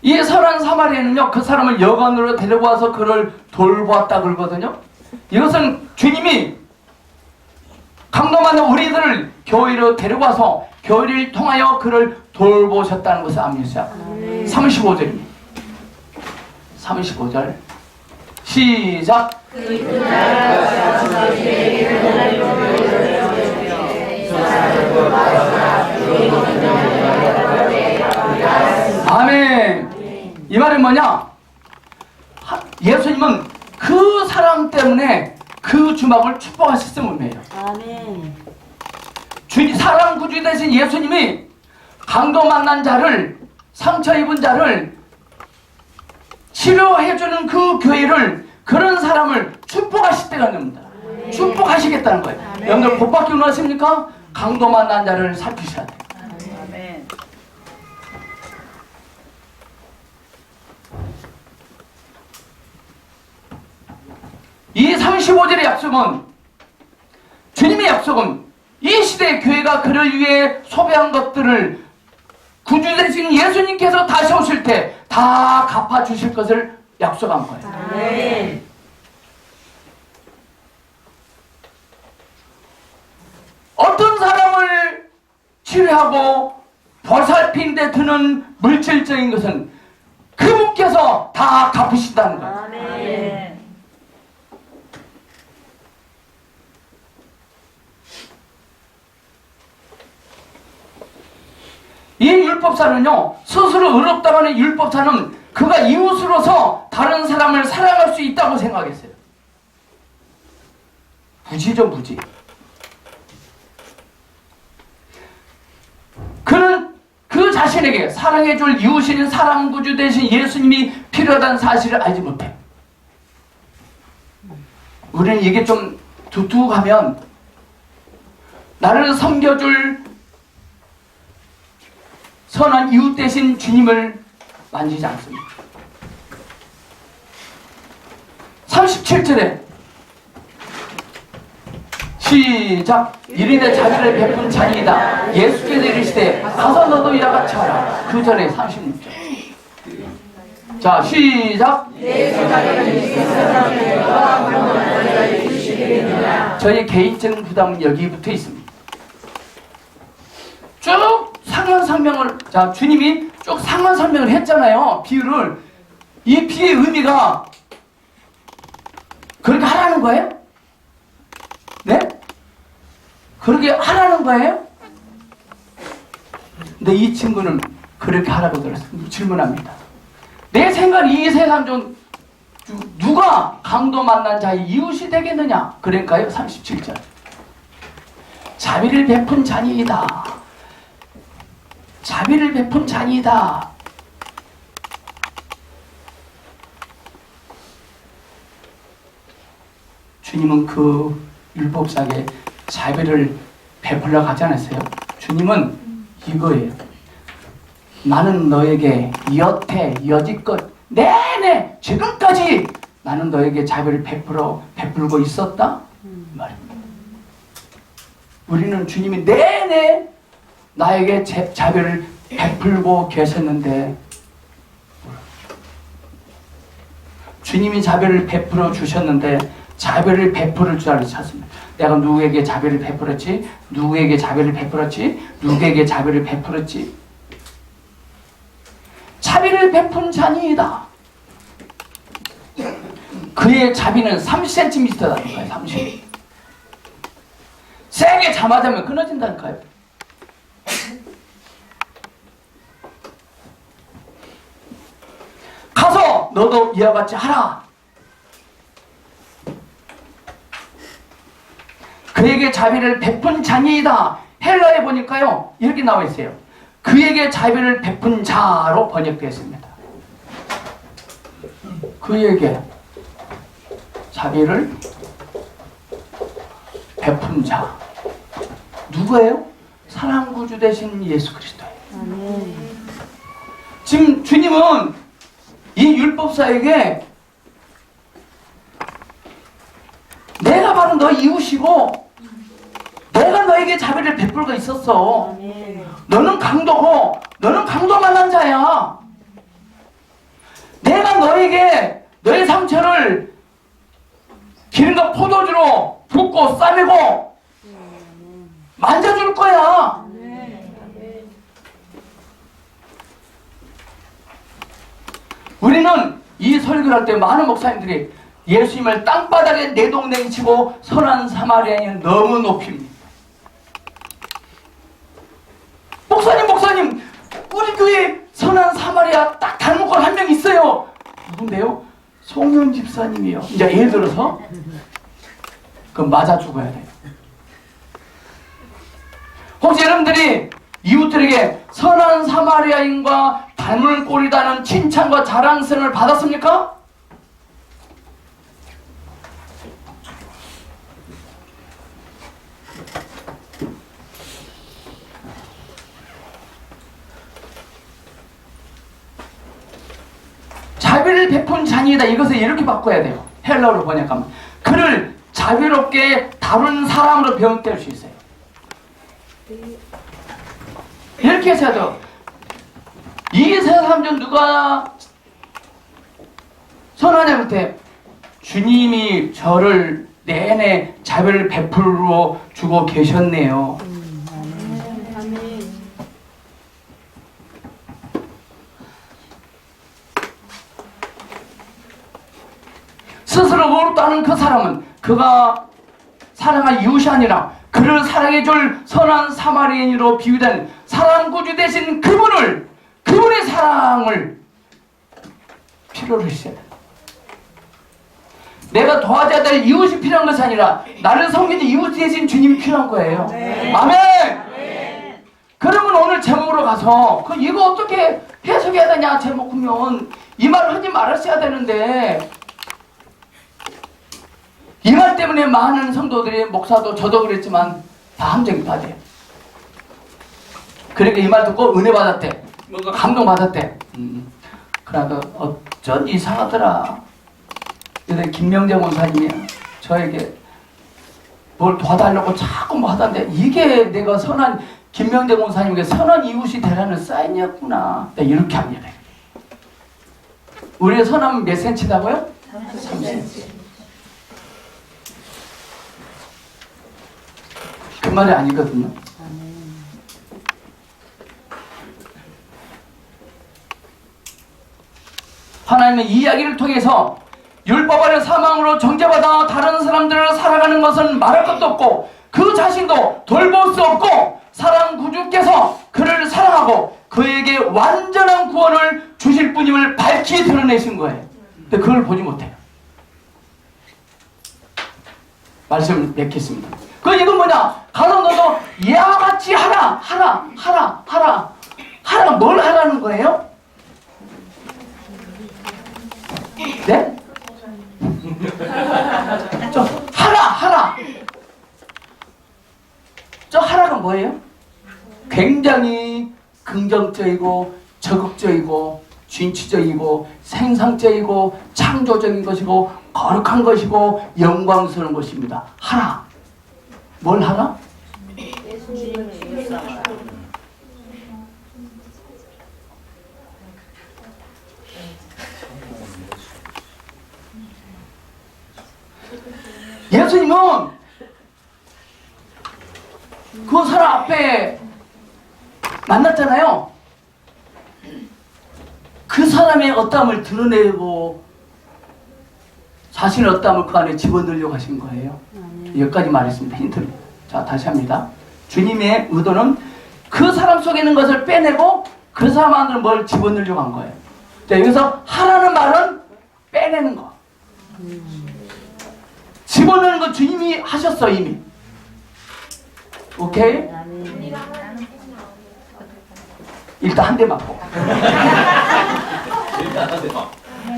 이 선한 사마리아는요, 그 사람을 여관으로 데려와서 그를 돌보았다 그러거든요. 이것은 주님이 강동하는 우리들을 교회로 데려와서 교회를 통하여 그를 돌보셨다는 것을 압니다. 35절입니다. 35절 시작. 아멘. 이 말은 뭐냐? 예수님은 그 사람 때문에 그 주막을 축복하셨을 뿐이에요. 아멘. 사람 구주 대신 예수님이 강도 만난 자를, 상처 입은 자를 치료해주는 그 교회를, 그런 사람을 축복하시다는 겁니다. 축복하시겠다는 거예요. 여러분들 복 받기 원하십니까? 강도 만난 자를 살피셔야 돼요. 아멘. 이 35절의 약속은, 주님의 약속은 이 시대의 교회가 그를 위해 소비한 것들을 구주 되신 예수님께서 다시 오실 때 다 갚아주실 것을 약속한 거예요. 아멘. 어떤 사람을 치료하고 보살피는 데 드는 물질적인 것은 그분께서 다 갚으신다는 거예요. 아멘. 이 율법사는요, 스스로 의롭다고 하는 율법사는 그가 이웃으로서 다른 사람을 사랑할 수 있다고 생각했어요. 무지죠, 무지. 그는 그 자신에게 사랑해줄 이웃인 사랑 구주 대신 예수님이 필요하다는 사실을 알지 못해요. 우리는 이게 좀 두둑하면 나를 섬겨줄 선한 이웃 대신 주님을 만지지 않습니다. 37절에 시작. 이르되 자비를 베푼 자니이다. 예수께서 이르시되 가서 너도 이와 같이 하라. 그 전에 36절. 자, 시작. 저희 개인적인 부담은 여기부터 있습니다. 쭉 상한 설명을, 자, 주님이 쭉 상한 설명을 했잖아요. 비유를. 이 비유의 의미가 그렇게 하라는 거예요? 네? 그렇게 하라는 거예요? 근데 이 친구는 그렇게 하라고 들었어요. 질문합니다. 내 생각, 이 세상 중 누가 강도 만난 자의 이웃이 되겠느냐? 그러니까요. 37절. 자비를 베푼 자니이다. 자비를 베푼 자니이다. 주님은 그 율법사에게 자비를 베풀려고 하지 않았어요. 주님은 이거예요. 나는 너에게 여태 여지껏 내내 지금까지 나는 너에게 자비를 베풀고 있었다 말입니다. 우리는 주님이 내내 나에게 자비를 베풀고 계셨는데, 주님이 자비를 베풀어 주셨는데 자비를 베풀을 줄 알고 찾습니다. 내가 누구에게 자비를 베풀었지? 누구에게 자비를 베풀었지? 누구에게 자비를 베풀었지? 자비를 베푼 자니이다. 그의 자비는 30cm다니까요. 30. 세게 잡아자면 끊어진다니까요. 가서 너도 이와 같이 하라. 그에게 자비를 베푼 자니이다. 헬라에 보니까요 이렇게 나와 있어요. 그에게 자비를 베푼 자로 번역되었습니다. 그에게 자비를 베푼 자. 누구예요? 사랑 구주 되신 예수 그리스도예요. 지금 주님은 이 율법사에게 내가 바로 너 이웃이고 내가 너에게 자비를 베풀고 있었어. 너는 강도고 너는 강도 만난 자야. 내가 너에게 너의 상처를 기름과 포도주로 붓고 싸매고 만져줄 거야. 우리는 이 설교를 할 때 많은 목사님들이 예수님을 땅바닥에 내동댕치고 선한 사마리아인을 너무 높입니다. 목사님, 우리 교회 선한 사마리아 딱 닮은 건 한 명 있어요. 누군데요? 송현 집사님이요. 이제 예를 들어서 그럼 맞아 죽어야 돼요. 혹시 여러분들이 이웃들에게 선한 사마리아인과 닮을 꼴이다는 칭찬과 자랑스러움을 받았습니까? 자비를 베푼 자니이다. 이것을 이렇게 바꿔야 돼요. 헬라어로 번역하면 그를 자비롭게 다룬 사람으로 변형될 수 있어요. 이렇게 해서 해도 이 세상 중 누가 선하냐한테 주님이 저를 내내 자비를 베풀어 주고 계셨네요. 스스로 의롭다는 그 사람은 그가 사랑할 이웃이 아니라 그를 사랑해줄 선한 사마리아인으로 비유된 사랑 구주 되신 그분의 사랑을 필요로 했어요. 내가 도와줘야 될 이웃이 필요한 것이 아니라 나를 섬기는 이웃 대신 주님이 필요한 거예요. 네. 아멘! 네. 그러면 오늘 제목으로 가서 이거 어떻게 해석해야 되냐 제목 보면 이 말을 하지 말았어야 되는데 이 말 때문에 많은 성도들이 목사도 저도 그랬지만 다 함정이 빠져요. 그러니까 이 말 듣고 은혜 받았대. 감동 받았대. 그래도 어쩐 이상하더라. 근데 김명재 원사님이 저에게 뭘 도와달라고 자꾸 뭐 하던데 이게 내가 선한 김명재 원사님에게 선한 이웃이 되라는 사인이었구나. 이렇게 합니다. 우리의 선함은 몇 센치다고요? 3cm. 그 말이 아니거든요. 하나님은 이 이야기를 통해서 율법 아래 사망으로 정죄받아 다른 사람들을 살아가는 것은 말할 것도 없고 그 자신도 돌볼 수 없고 사랑 구주께서 그를 사랑하고 그에게 완전한 구원을 주실 분임을 밝히 드러내신 거예요. 근데 그걸 보지 못해요. 말씀을 맺겠습니다. 이건 뭐냐? 가서 너도 이와 같이 하라. 뭘 하라는 거예요? 네? 하라. 저 하라가 뭐예요? 굉장히 긍정적이고 적극적이고 진취적이고 생산적이고 창조적인 것이고 거룩한 것이고 영광스러운 것입니다. 하라. 뭘 하라? 예수님은 그 사람 앞에 만났잖아요. 그 사람의 어떠함을 드러내고 자신의 어떠함을 그 안에 집어넣으려고 하신 거예요. 여기까지 말했습니다. 힌트를. 자, 다시 합니다. 주님의 의도는 그 사람 속에 있는 것을 빼내고 그 사람 안으로 뭘 집어넣으려고 한 거예요. 자, 여기서 하라는 말은 빼내는 거. 집어넣는 거 주님이 하셨어, 이미. 오케이? 일단 한 대 맞고.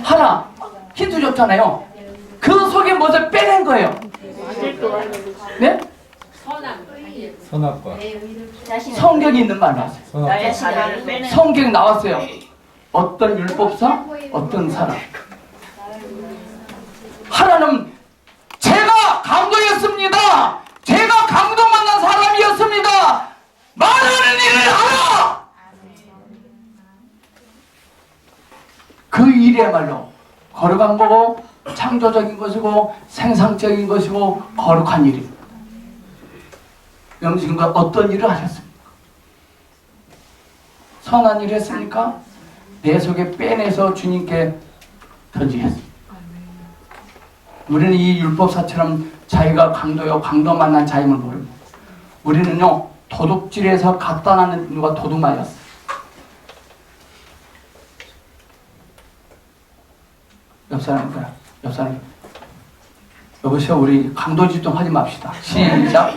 하나, 힌트 줬잖아요. 그 속에 무엇을 빼낸 거예요. 네? 선악과. 성경이 있는 말 나왔어요. 선악과. 성경이 나왔어요. 어떤 율법사, 어떤 사람. 하나는 제가 강도였습니다. 제가 강도 만난 사람이었습니다. 말하는 일을 하라. 그 일이야말로 거룩한 거고 창조적인 것이고 생산적인 것이고 거룩한 일입니다. 영신과 어떤 일을 하셨습니까? 선한 일을 했습니까? 내 속에 빼내서 주님께 던지겠습니다. 우리는 이 율법사처럼 자기가 강도요 강도 만난 자임을 모릅니다. 우리는요 도둑질에서 갖다 놨는 누가 도둑 맞았어요. 옆 사람 여보세요, 우리 강도짓 좀 하지 맙시다. 시작.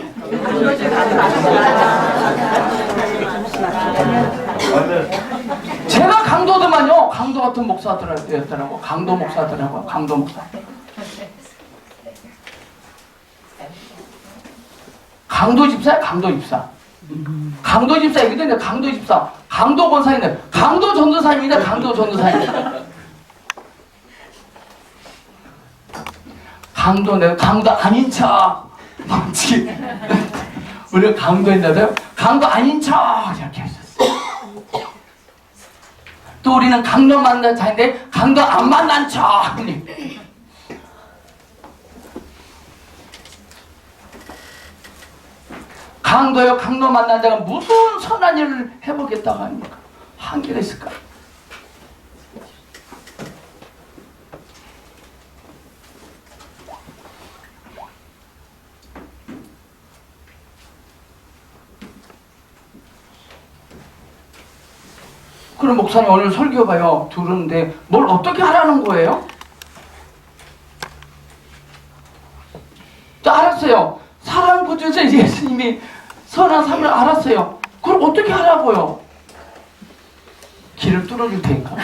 제가 강도더만요, 강도 같은 목사들이었더라고. 강도 목사더라고. 강도 목사. 강도 집사야, 강도 집사. 강도 집사 얘기했는데 강도 집사, 강도 권사인데 강도 전도사입니다. 강도 전도사입니다. 내가 강도 아닌 척 뭔지 우리가 강도인데도 강도 아닌 척 이렇게 하셨어요. 또 우리는 강도 만난 자인데 강도 안 만난 척. 강도요 강도 만난 자가 무슨 선한 일을 해보겠다고 합니까? 한계가 있을까? 그럼 목사님 오늘 설교 봐요. 들었는데 뭘 어떻게 하라는 거예요? 자, 알았어요. 사람 구주에서 예수님이 선한 삶을 알았어요. 그럼 어떻게 하라고요? 길을 뚫어줄 테니까.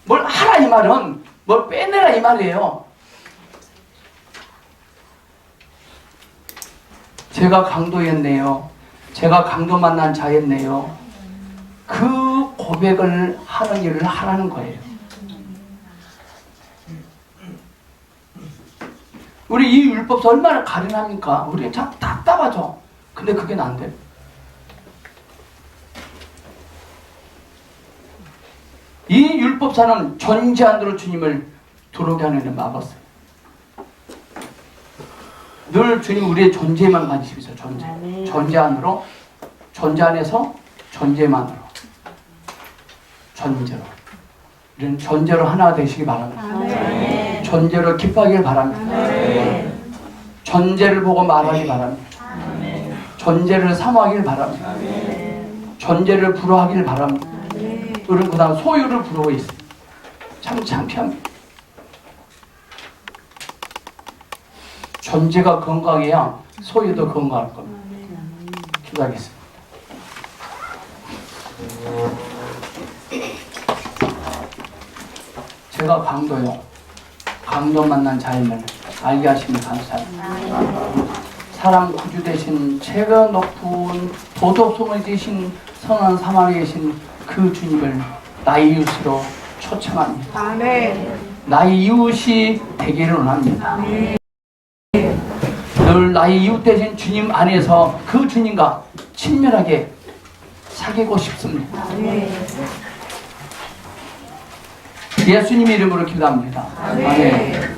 뭘 하라 이 말은 뭘 빼내라 이 말이에요. 제가 강도였네요. 제가 강도 만난 자였네요. 그 고백을 하는 일을 하라는 거예요. 우리 이 율법서 얼마나 가련합니까? 우리 참 답답하죠. 근데 그게 안 돼요. 이 율법사는 존재 안으로 주님을 들어오게 하는 일을 막았어요. 늘 주님 우리의 존재만 관심이 있어요. 존재 안으로, 존재 안에서 존재만으로, 존재로. 우리는 존재로 하나 되시기 바랍니다. 아멘. 존재로 기뻐하길 바랍니다. 아멘. 존재를 보고 말하기 바랍니다. 아멘. 존재를 사모하길 바랍니다. 아멘. 존재를 부러워하길 바랍니다. 아멘. 우리는 그 다음 소유를 부러워 있어요. 참 창피합니다. 존재가 건강해야 소유도 건강할 겁니다. 기도하겠습니다. 제가 강도요. 강도 만난 자임을 알게 하시니 감사합니다. 사랑 구주 되신 최고 높은 도덕성을 되신 선한 사마리에 계신 그 주님을 나의 이웃으로 초청합니다. 아멘. 나의 이웃이 되기를 원합니다. 늘 나의 이웃 되신 주님 안에서 그 주님과 친밀하게 사귀고 싶습니다. 예수님 이름으로 기도합니다. 아멘.